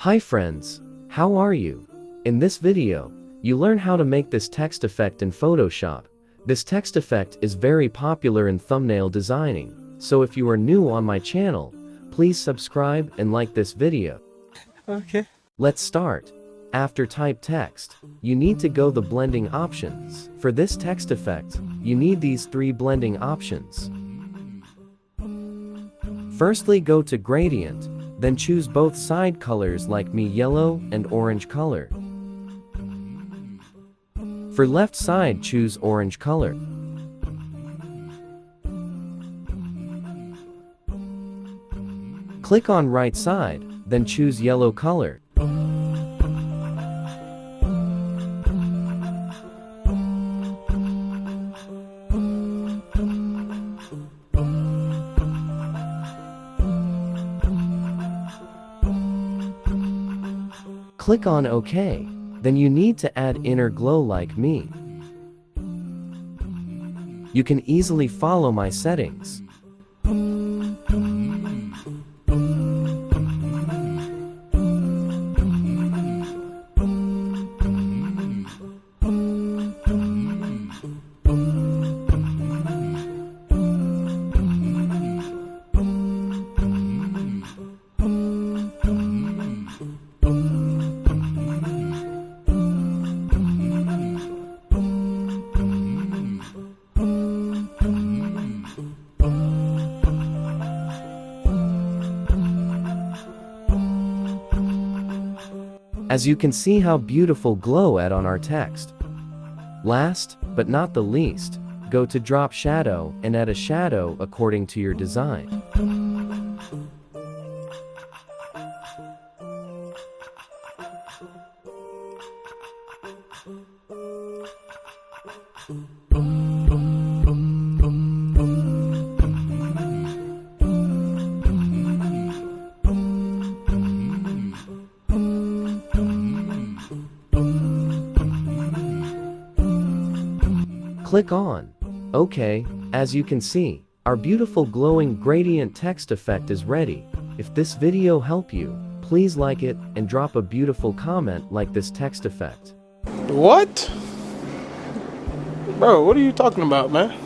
Hi friends, how are you? In this video, you learn how to make this text effect in Photoshop. This text effect is very popular in thumbnail designing, so if you are new on my channel, please subscribe and like this video. Okay. Let's start. After type text, you need to go the blending options. For this text effect, you need these three blending options. Firstly, go to gradient, then choose both side colors like me, yellow and orange color. For left side, choose orange color. Click on right side, then choose yellow color. Click on OK. Then you need to add inner glow like me. You can easily follow my settings. As you can see how beautiful glow add on our text. Last, but not the least, go to drop shadow and add a shadow according to your design. Click on OK. As you can see, our beautiful glowing gradient text effect is ready. If this video helped you, please like it and drop a beautiful comment like this text effect. What? Bro, what are you talking about, man?